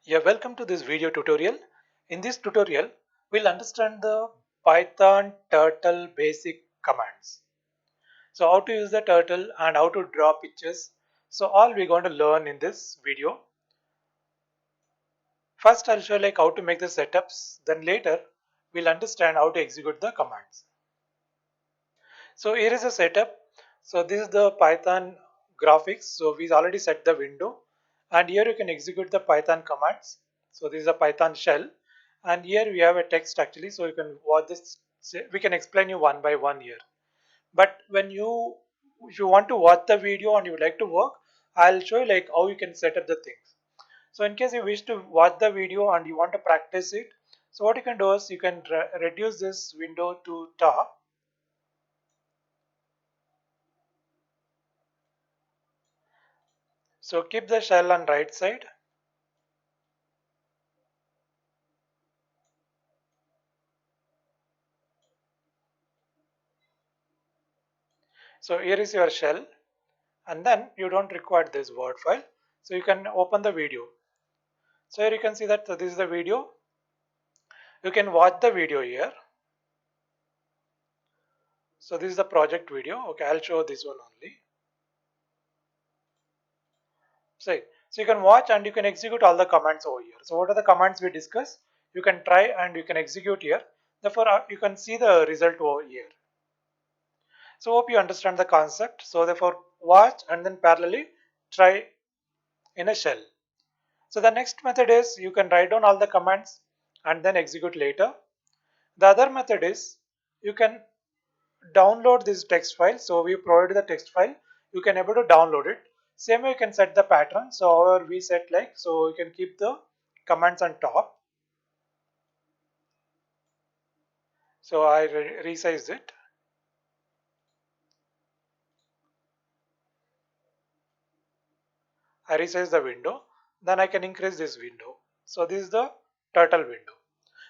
Yeah, welcome to this video tutorial. In this tutorial, we'll understand the Python turtle basic commands. So how to use the turtle and how to draw pictures. So all we're going to learn in this video. First, I'll show like how to make the setups. Then later, we'll understand how to execute the commands. So here is a setup. So this is the Python graphics. So we already set the window and here you can execute the Python commands. So this is a Python shell and here we have a text actually. So you can watch this. We can explain you one by one here. But if you want to watch the video and you would like to work, I'll show you like how you can set up the things. So in case you wish to watch the video and you want to practice it, so what you can do is you can reduce this window to top. So keep the shell on right side. So here is your shell and then you don't require this Word file. So you can open the video. So here you can see that this is the video. You can watch the video here. So this is the project video. Okay, I'll show this one only. So you can watch and you can execute all the commands over here. So what are the commands we discuss? You can try and you can execute here. Therefore, you can see the result over here. So hope you understand the concept. So therefore, watch and then parallelly try in a shell. So the next method is you can write down all the commands and then execute later. The other method is you can download this text file. So we provide the text file. You can able to download it. Same way you can set the pattern. So however we set like, so you can keep the commands on top. So I resize it. I resize the window. Then I can increase this window. So this is the turtle window.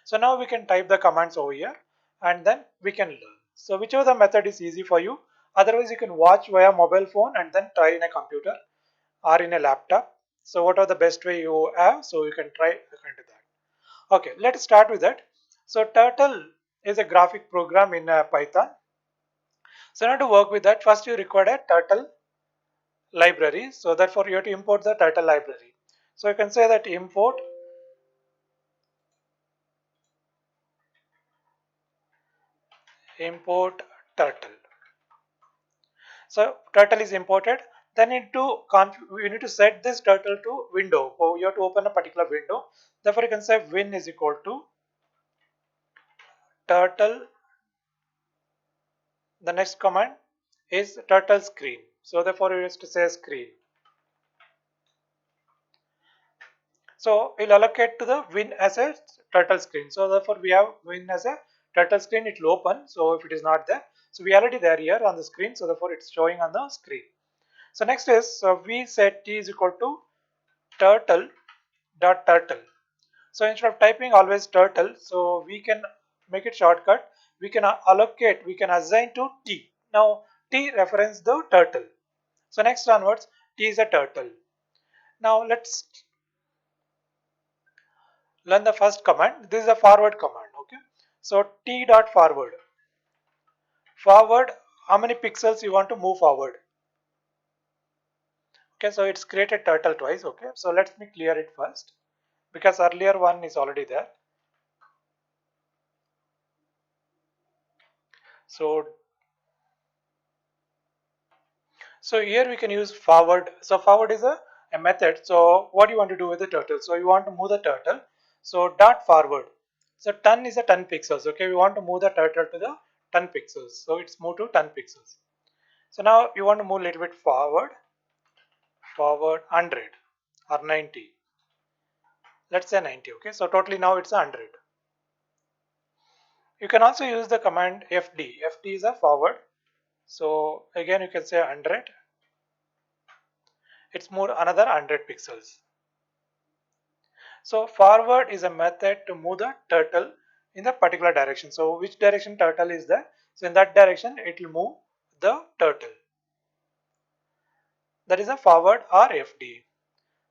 So now we can type the commands over here and then we can learn. So whichever the method is easy for you. Otherwise you can watch via mobile phone and then try in a computer or in a laptop. So whatever the best way you have, so you can try according to that. Okay, let's start with that. So turtle is a graphic program in Python. So now to work with that, first you require a turtle library. So therefore you have to import the turtle library. So you can say that import turtle. So turtle is imported. Then we need to set this turtle to window. So you have to open a particular window. Therefore you can say win is equal to turtle. The next command is turtle screen. So therefore you have to say screen. So we'll allocate to the win as a turtle screen. So therefore we have win as a turtle screen. It will open. So if it is not there, so we already there here on the screen. So therefore it's showing on the screen. So next is we set t is equal to turtle dot turtle. So instead of typing always turtle, so we can make it shortcut. We can allocate, we can assign to t. Now t reference the turtle. So next onwards, t is a turtle. Now let's learn the first command. This is a forward command. Okay. So t dot forward. Forward, how many pixels you want to move forward? Okay, so it's created turtle twice. Okay, so let me clear it first because earlier one is already there. So here we can use forward. So forward is a method. So what do you want to do with the turtle? So you want to move the turtle. So dot forward. So 10 is a 10 pixels. Okay, we want to move the turtle to the 10 pixels. So it's moved to 10 pixels. So now you want to move a little bit forward, forward 100 or 90. Let's say 90. Okay, so totally now it's 100. You can also use the command fd. Fd is a forward. So again you can say 100. It's moved another 100 pixels. So forward is a method to move the turtle in the particular direction. So which direction turtle is there? So in that direction it will move the turtle. That is a forward or FD.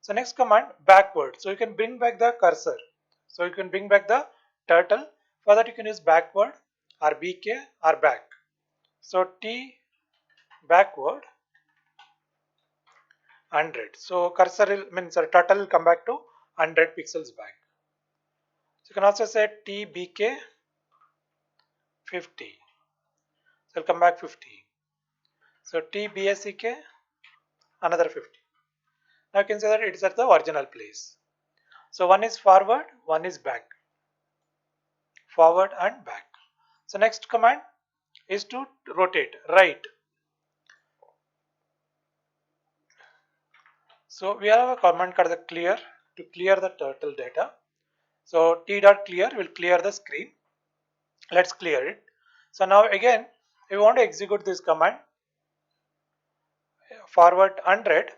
So next command, backward. So you can bring back the cursor. So you can bring back the turtle. For that you can use backward or BK or back. So T backward 100. So cursor means turtle will come back to 100 pixels back. So you can also say TBK 50. So it'll come back 50. So TBSEK another 50. Now you can say that it is at the original place. So one is forward, one is back. Forward and back. So next command is to rotate, right. So we have a command called the clear to clear the turtle data. So t dot clear will clear the screen. Let's clear it. So now again, if you want to execute this command, forward 100,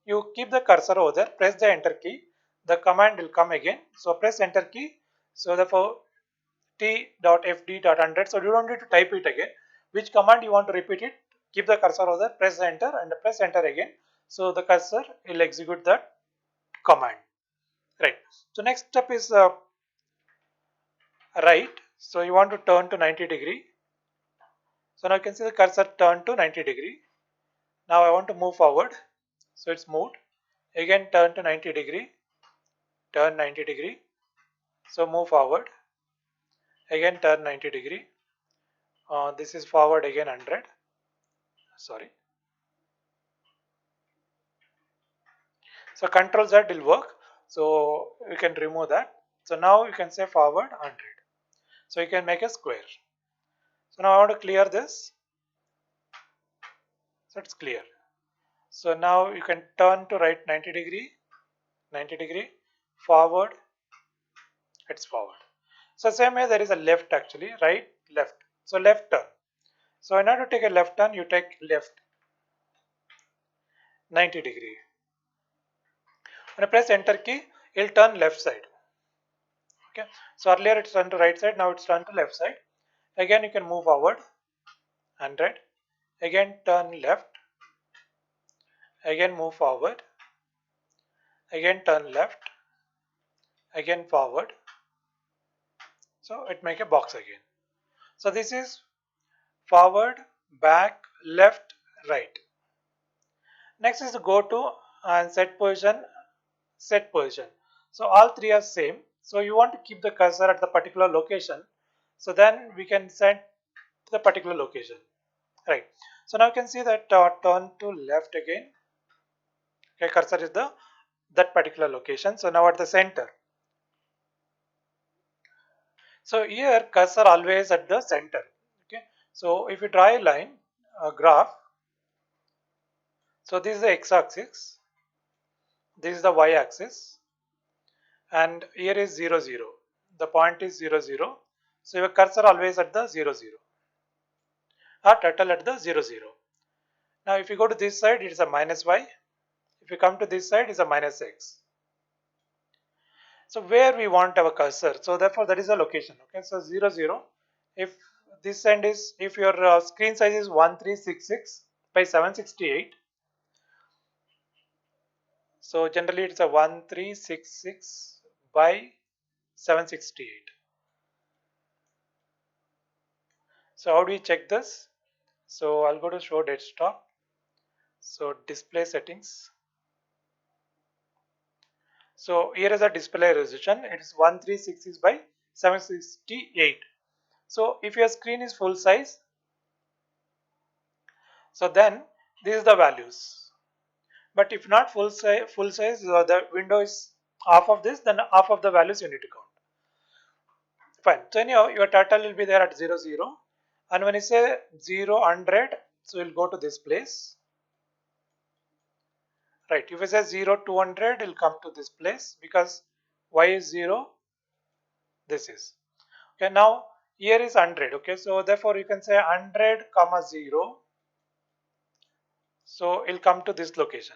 you keep the cursor over there, press the enter key, the command will come again. So press enter key. So therefore t.fd.100. So you don't need to type it again. Which command you want to repeat it, keep the cursor over there, press enter and press enter again. So the cursor will execute that command. Right. So next step is right. So you want to turn to 90°. So now you can see the cursor turn to 90°. Now I want to move forward. So it's moved. Again turn to 90°. Turn 90°. So move forward. Again turn 90°. This is forward again 100. Sorry. So Control Z will work. So you can remove that. So now you can say forward 100. So you can make a square. So now I want to clear this. So it's clear. So now you can turn to right 90°, forward, it's forward. So same way there is a left actually, right, left. So left turn. So in order to take a left turn, you take left 90°. When you press enter key, it will turn left side. Okay. So earlier it's turned to right side, now it's turned to left side. Again you can move forward 100. Again turn left. Again move forward. Again turn left. Again forward. So it make a box again. So this is forward, back, left, right. Next is to go to and set position, set position. So all three are same. So you want to keep the cursor at the particular location. So then we can set to the particular location. Right. So now you can see that turn to left again. Okay, cursor is the that particular location. So now at the center. So here cursor always at the center. Okay. So if you draw a line, a graph. So this is the x-axis. This is the y-axis. And here is 0 0. The point is 0 0. So your cursor always at the 0 0 or turtle at the 0 0. Now if you go to this side, it is a minus y. If you come to this side, it is a minus x. So where we want our cursor, so therefore that is the location. Okay, so 0 0. If this end is, if your screen size is 1366 by 768, so generally it's a 1366 by 768. So how do we check this? So I'll go to show desktop. So display settings. So here is a display resolution. It is 1366 by 768. So if your screen is full size, so then these are the values. But if not full size, the window is half of this, then half of the values you need to count. Fine. So anyhow, your turtle will be there at 0 0. And when you say 0 100, so you'll go to this place. Right. If you say 0 200, it'll come to this place because y is 0. This is. Okay. Now here is 100. Okay. So therefore you can say 100 comma 0. So it'll come to this location.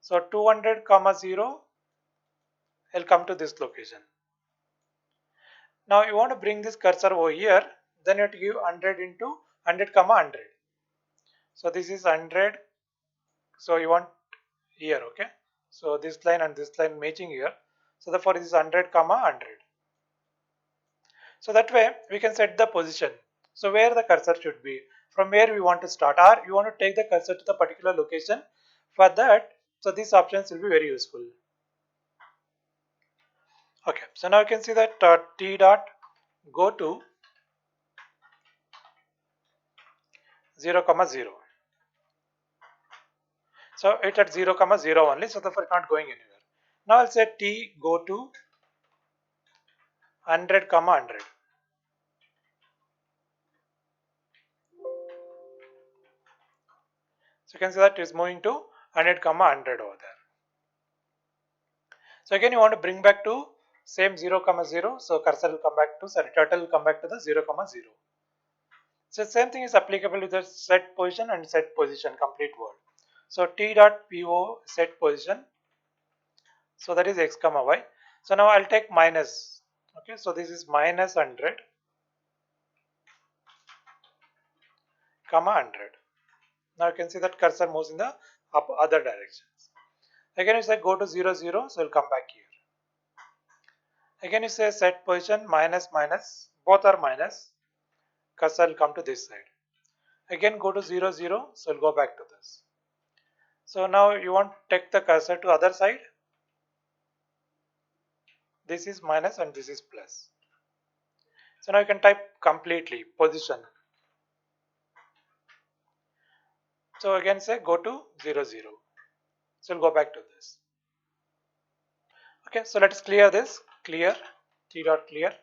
So 200 comma 0 will come to this location. Now you want to bring this cursor over here, then you have to give 100 into 100 comma 100. So this is 100. So you want here, okay. So this line and this line matching here. So therefore it is 100 comma 100. So that way we can set the position. So where the cursor should be, from where we want to start, or you want to take the cursor to the particular location. For that, so these options will be very useful. Okay, so now you can see that t dot go to 0 comma 0. So it's at 0 comma 0 only, so therefore it's not going anywhere. Now I'll say t go to 100 comma 100. So you can see that it's moving to 100 comma 100 over there. So again you want to bring back to same 0 comma 0. So cursor will come back to, sorry, turtle will come back to the 0 comma 0. So same thing is applicable with the set position and set position complete word. So t dot po set position. So that is x comma y. So now I'll take minus. Okay, so this is minus 100 comma 100. Now you can see that cursor moves in the other directions. Again you say go to 0 0, so it'll come back here. Again you say set position minus minus, both are minus, cursor will come to this side. Again go to 0 0, so it'll go back to this. So now you want to take the cursor to other side. This is minus and this is plus. So now you can type completely position. So again say go to 0 0. So we'll go back to this. Okay, so let's clear this. Clear, t dot clear.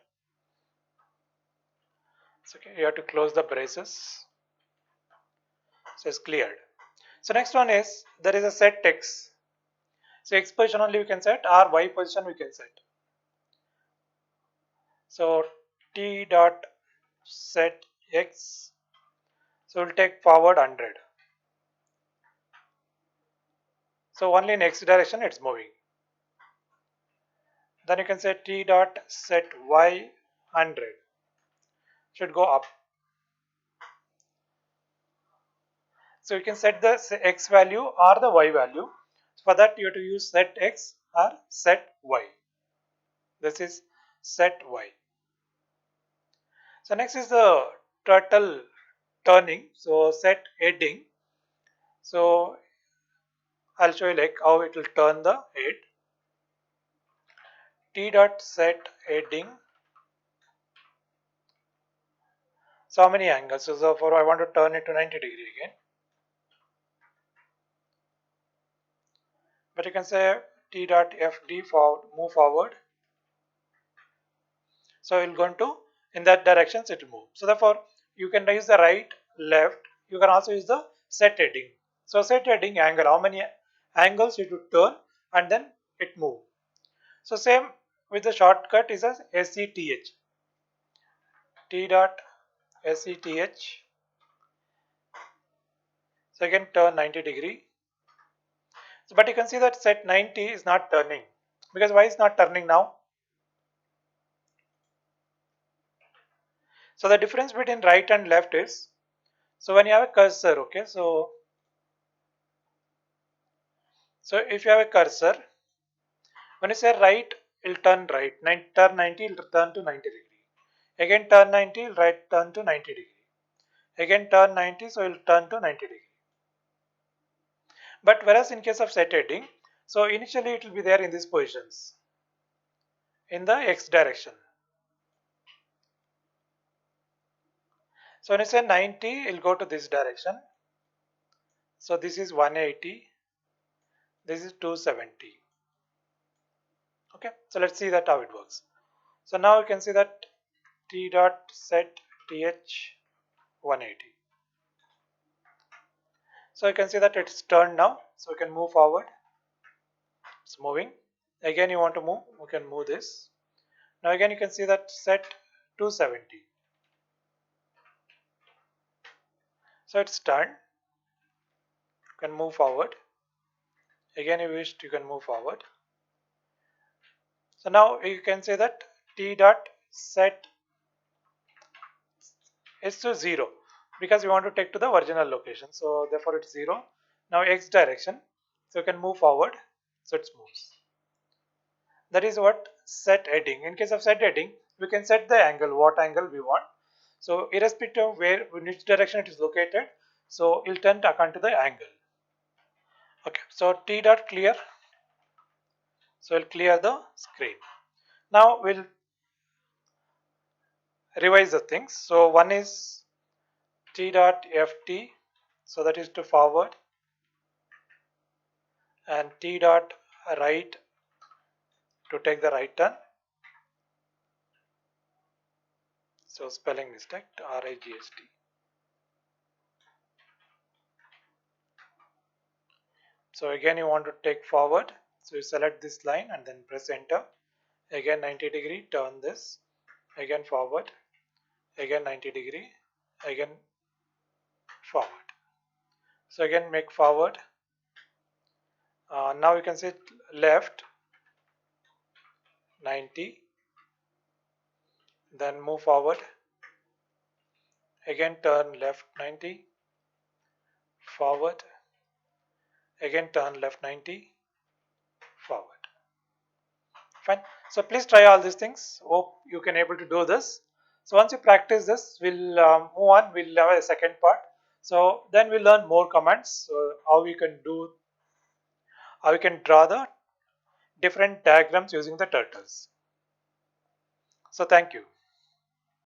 So okay, you have to close the braces. So it's cleared. So next one is there is a set x. So x position only we can set, or y position we can set. So t dot set x. So we'll take forward 100. So only in x direction it's moving. Then you can say t dot set y 100. Should go up. So you can set the x value or the y value. For that you have to use set x or set y. This is set y. So next is the turtle turning. So set heading. So I'll show you like how it will turn the head. T dot set heading. So how many angles? So for I want to turn it to 90° again. But you can say T dot FD forward, move forward. So it will go into in that directions it will move. So therefore you can use the right, left. You can also use the set heading. So set heading angle, how many angles you to turn and then it move. So same with the shortcut is as SETH. T dot SETH. So again turn 90°. So, but you can see that set 90 is not turning. Because why is not turning now? So the difference between right and left is, so when you have a cursor, okay, so if you have a cursor, when you say right, it will turn right, turn 90, it will turn to 90°. Again turn 90, it will right turn to 90°. Again turn 90, so it will turn to 90°. But whereas in case of set heading, so initially it will be there in these positions, in the x direction. So when you say 90, it will go to this direction. So this is 180. This is 270. Okay, so let's see that how it works. So now you can see that t dot set th 180. So you can see that it's turned now. So we can move forward. It's moving. Again you want to move, we can move this. Now again you can see that set 270. So it's turned. You can move forward. Again you wish you can move forward. So now you can say that t dot set is to 0 because we want to take to the original location. So therefore it's 0. Now x direction. So you can move forward. so it moves. That is what set heading. In case of set heading, we can set the angle, what angle we want. So irrespective of where, in which direction it is located, so it will turn according to the angle. Okay, so T dot clear. So we'll clear the screen. Now we'll revise the things. So one is T dot ft, so that is to forward, and T dot right to take the right turn. So spelling mistake, RIGST. So again you want to take forward, so you select this line and then press enter. Again 90-degree, turn this, again forward, again 90-degree, again forward. So again make forward. Now you can say left 90, then move forward, again turn left 90, forward, again turn left 90, forward. Fine. So please try all these things. Hope you can able to do this. So once you practice this, we'll move on. We'll have a second part. So then we'll learn more commands. So how we can do, how we can draw the different diagrams using the turtles. So thank you.